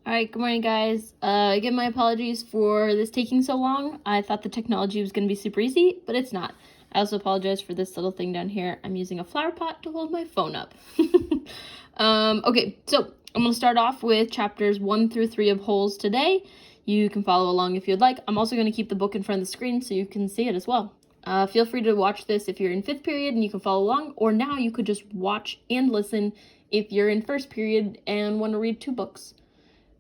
Alright, good morning guys. Again, my apologies for this taking so long. I thought the technology was going to be super easy, but it's not. I also apologize for this little thing down here. I'm using a flower pot to hold my phone up. Okay, so I'm going to start off with chapters 1 through 3 of Holes today. You can follow along if you'd like. I'm also going to keep the book in front of the screen so you can see it as well. Feel free to watch this if you're in 5th period and you can follow along, or now you could just watch and listen if you're in 1st period and want to read 2 books.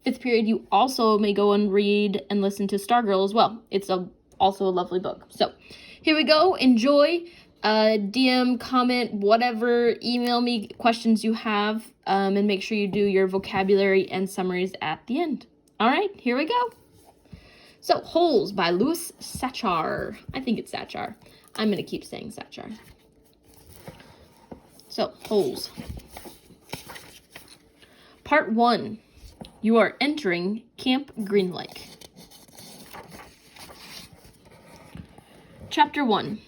5th period, you also may go and read and listen to Stargirl as well. It's also a lovely book. So here we go. Enjoy. DM, comment, whatever. Email me questions you have, and make sure you do your vocabulary and summaries at the end. All right, here we go. So, Holes by Louis Sachar. I think it's Sachar. I'm going to keep saying Sachar. So, Holes. Part 1. You are entering Camp Green Lake. Chapter 1.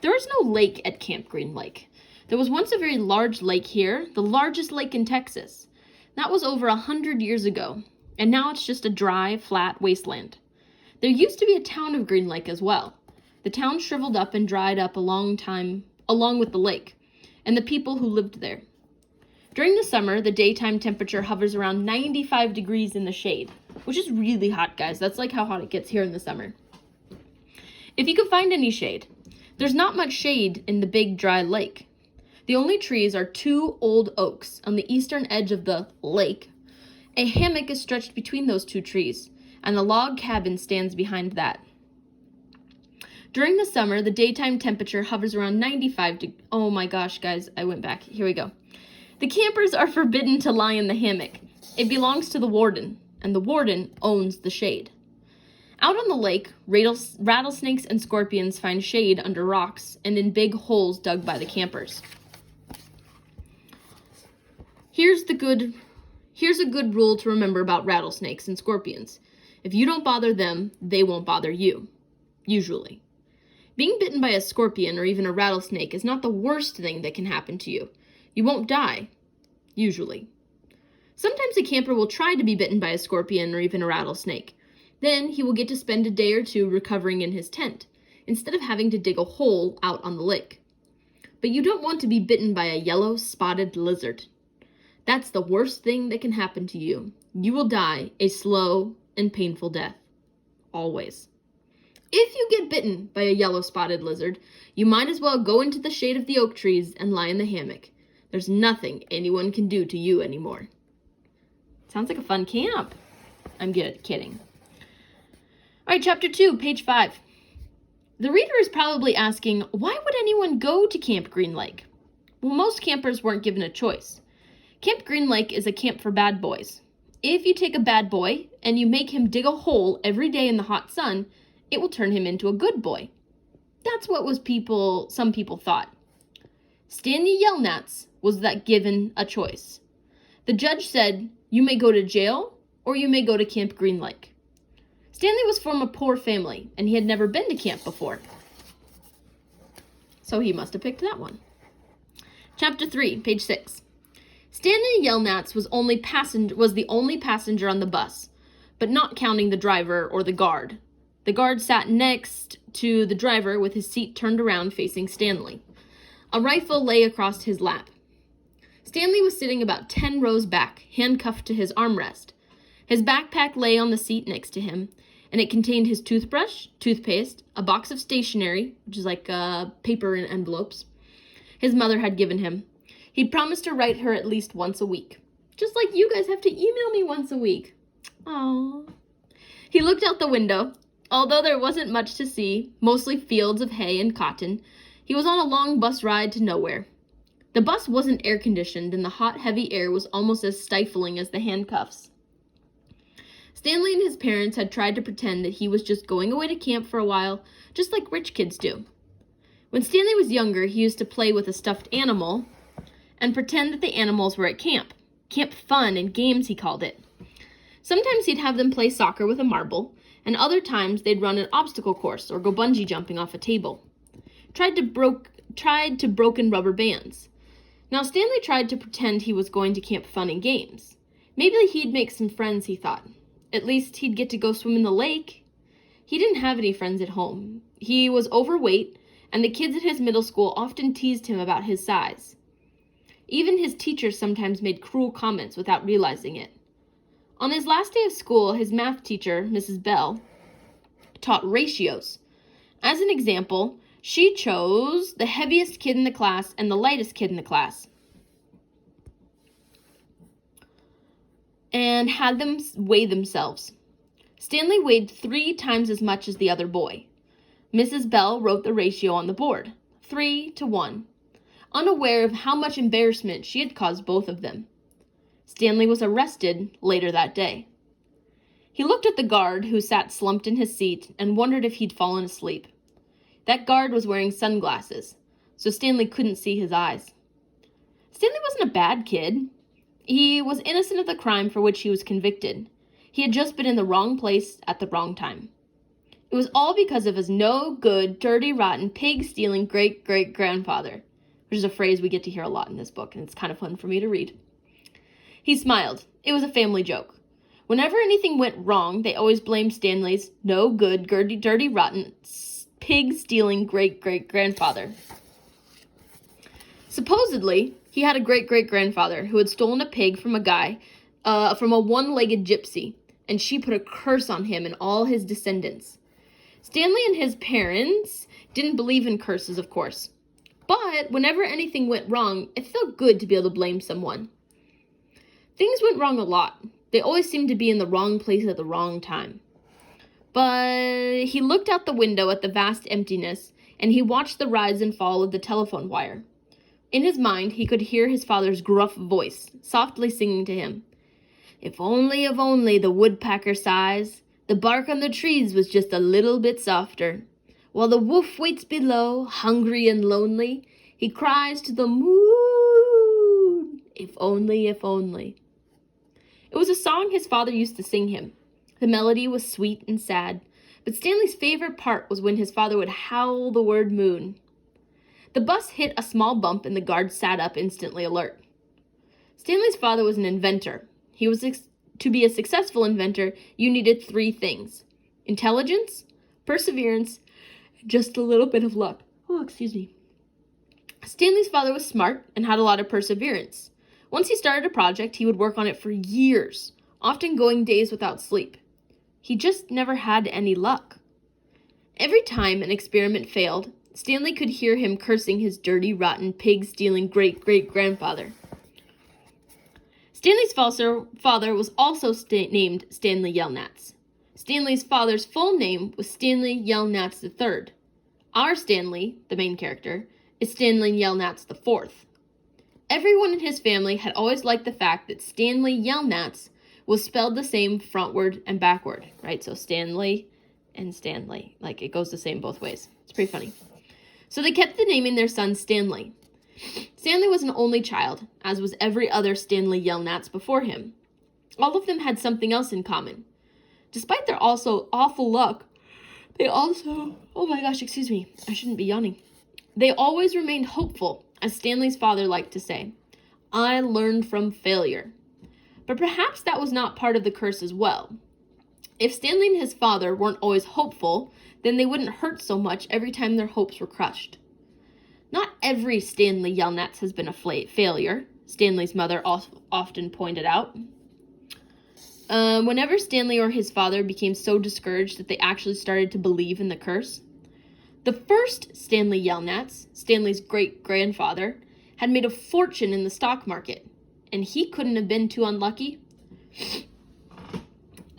There is no lake at Camp Green Lake. There was once a very large lake here, the largest lake in Texas. That was over 100 years ago, and now it's just a dry, flat wasteland. There used to be a town of Green Lake as well. The town shriveled up and dried up along with the lake, and the people who lived there. During the summer, the daytime temperature hovers around 95 degrees in the shade, which is really hot, guys. That's like how hot it gets here in the summer. If you can find any shade, there's not much shade in the big dry lake. The only trees are 2 old oaks on the eastern edge of the lake. A hammock is stretched between those 2 trees, and a log cabin stands behind that. During the summer, the daytime temperature hovers around 95 degrees. Oh my gosh, guys, I went back. Here we go. The campers are forbidden to lie in the hammock. It belongs to the warden, and the warden owns the shade. Out on the lake, rattlesnakes and scorpions find shade under rocks and in big holes dug by the campers. Here's a good rule to remember about rattlesnakes and scorpions. If you don't bother them, they won't bother you. Usually. Being bitten by a scorpion or even a rattlesnake is not the worst thing that can happen to you. You won't die. Usually. Sometimes a camper will try to be bitten by a scorpion or even a rattlesnake. Then he will get to spend a day or 2 recovering in his tent, instead of having to dig a hole out on the lake. But you don't want to be bitten by a yellow spotted lizard. That's the worst thing that can happen to you. You will die a slow and painful death. Always. If you get bitten by a yellow spotted lizard, you might as well go into the shade of the oak trees and lie in the hammock. There's nothing anyone can do to you anymore. Sounds like a fun camp. I'm kidding. All right, chapter 2, page 5. The reader is probably asking, why would anyone go to Camp Green Lake? Well, most campers weren't given a choice. Camp Green Lake is a camp for bad boys. If you take a bad boy and you make him dig a hole every day in the hot sun, it will turn him into a good boy. That's what some people thought. Stanley Yelnats was that given a choice. The judge said, you may go to jail or you may go to Camp Green Lake. Stanley was from a poor family and he had never been to camp before. So he must have picked that one. Chapter 3, page 6. Stanley Yelnats was the only passenger on the bus, but not counting the driver or the guard. The guard sat next to the driver with his seat turned around facing Stanley. A rifle lay across his lap. Stanley was sitting about 10 rows back, handcuffed to his armrest. His backpack lay on the seat next to him, and it contained his toothbrush, toothpaste, a box of stationery, which is like paper and envelopes, his mother had given him. He'd promised to write her at least once a week. Just like you guys have to email me once a week. Aww. He looked out the window. Although there wasn't much to see, mostly fields of hay and cotton, he was on a long bus ride to nowhere. The bus wasn't air-conditioned, and the hot, heavy air was almost as stifling as the handcuffs. Stanley and his parents had tried to pretend that he was just going away to camp for a while, just like rich kids do. When Stanley was younger, he used to play with a stuffed animal and pretend that the animals were at camp. Camp fun and games, he called it. Sometimes he'd have them play soccer with a marble, and other times they'd run an obstacle course or go bungee jumping off a table. Tried to broken rubber bands. Now, Stanley tried to pretend he was going to Camp Fun and Games. Maybe he'd make some friends, he thought. At least he'd get to go swim in the lake. He didn't have any friends at home. He was overweight, and the kids at his middle school often teased him about his size. Even his teachers sometimes made cruel comments without realizing it. On his last day of school, his math teacher, Mrs. Bell, taught ratios. As an example, she chose the heaviest kid in the class and the lightest kid in the class and had them weigh themselves. Stanley weighed 3 times as much as the other boy. Mrs. Bell wrote the ratio on the board, 3-1, unaware of how much embarrassment she had caused both of them. Stanley was arrested later that day. He looked at the guard who sat slumped in his seat and wondered if he'd fallen asleep. That guard was wearing sunglasses, so Stanley couldn't see his eyes. Stanley wasn't a bad kid. He was innocent of the crime for which he was convicted. He had just been in the wrong place at the wrong time. It was all because of his no-good, dirty, rotten, pig-stealing great-great-grandfather, which is a phrase we get to hear a lot in this book, and it's kind of fun for me to read. He smiled. It was a family joke. Whenever anything went wrong, they always blamed Stanley's no-good, dirty, rotten, pig-stealing great-great-grandfather. Supposedly, he had a great-great-grandfather who had stolen a pig from a one-legged gypsy, and she put a curse on him and all his descendants. Stanley and his parents didn't believe in curses, of course. But whenever anything went wrong, it felt good to be able to blame someone. Things went wrong a lot. They always seemed to be in the wrong place at the wrong time. But he looked out the window at the vast emptiness, and he watched the rise and fall of the telephone wire. In his mind, he could hear his father's gruff voice, softly singing to him. If only the woodpecker sighs, the bark on the trees was just a little bit softer. While the wolf waits below, hungry and lonely, he cries to the moon, if only, if only. It was a song his father used to sing him. The melody was sweet and sad, but Stanley's favorite part was when his father would howl the word moon. The bus hit a small bump and the guard sat up instantly alert. Stanley's father was an inventor. To be a successful inventor, you needed 3 things: intelligence, perseverance, and just a little bit of luck. Stanley's father was smart and had a lot of perseverance. Once he started a project, he would work on it for years, often going days without sleep. He just never had any luck. Every time an experiment failed, Stanley could hear him cursing his dirty, rotten, pig-stealing great-great-grandfather. Stanley's father was also named Stanley Yelnats. Stanley's father's full name was Stanley Yelnats III. Our Stanley, the main character, is Stanley Yelnats IV. Everyone in his family had always liked the fact that Stanley Yelnats was spelled the same frontward and backward, right? So Stanley and Stanley, like it goes the same both ways. It's pretty funny. So they kept naming their son Stanley. Stanley was an only child, as was every other Stanley Yelnats before him. All of them had something else in common. Despite their also awful luck, they also, I shouldn't be yawning. They always remained hopeful, as Stanley's father liked to say. I learned from failure. But perhaps that was not part of the curse as well. If Stanley and his father weren't always hopeful, then they wouldn't hurt so much every time their hopes were crushed. Not every Stanley Yelnats has been a failure, Stanley's mother often pointed out. Whenever Stanley or his father became so discouraged that they actually started to believe in the curse. The first Stanley Yelnats, Stanley's great-grandfather, had made a fortune in the stock market, and he couldn't have been too unlucky.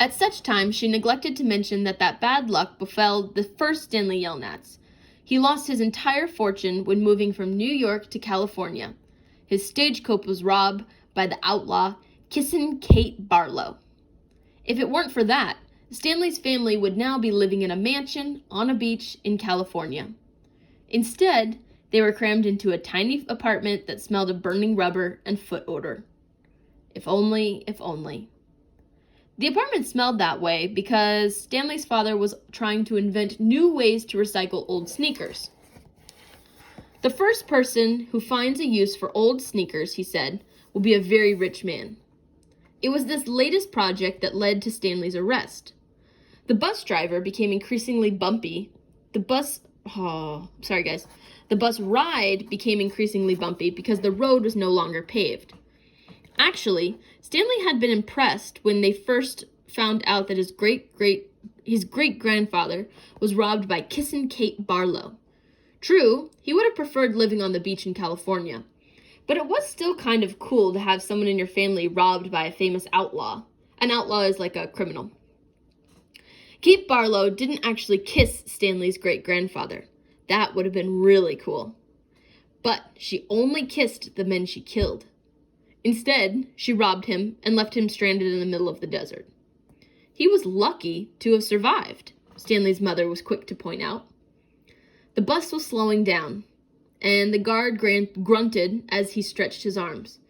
At such times, she neglected to mention that bad luck befell the first Stanley Yelnats. He lost his entire fortune when moving from New York to California. His stagecoach was robbed by the outlaw Kissin' Kate Barlow. If it weren't for that, Stanley's family would now be living in a mansion on a beach in California. Instead, they were crammed into a tiny apartment that smelled of burning rubber and foot odor. If only, if only. The apartment smelled that way because Stanley's father was trying to invent new ways to recycle old sneakers. The first person who finds a use for old sneakers, he said, will be a very rich man. It was this latest project that led to Stanley's arrest. The bus driver became increasingly bumpy. The bus ride became increasingly bumpy because the road was no longer paved. Actually, Stanley had been impressed when they first found out that his great-grandfather was robbed by Kissin' Kate Barlow. True, he would have preferred living on the beach in California, but it was still kind of cool to have someone in your family robbed by a famous outlaw. An outlaw is like a criminal. Kate Barlow didn't actually kiss Stanley's great-grandfather. That would have been really cool. But she only kissed the men she killed. Instead, she robbed him and left him stranded in the middle of the desert. He was lucky to have survived, Stanley's mother was quick to point out. The bus was slowing down, and the guard grunted as he stretched his arms.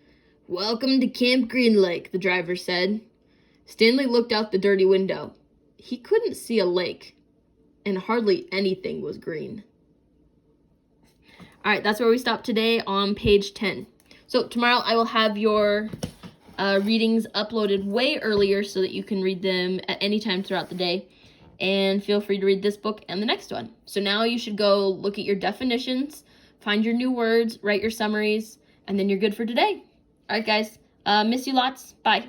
"Welcome to Camp Green Lake," the driver said. Stanley looked out the dirty window. He couldn't see a lake, and hardly anything was green. All right, that's where we stop today on page 10. So tomorrow I will have your readings uploaded way earlier so that you can read them at any time throughout the day. And feel free to read this book and the next one. So now you should go look at your definitions, find your new words, write your summaries, and then you're good for today. All right, guys. Miss you lots. Bye.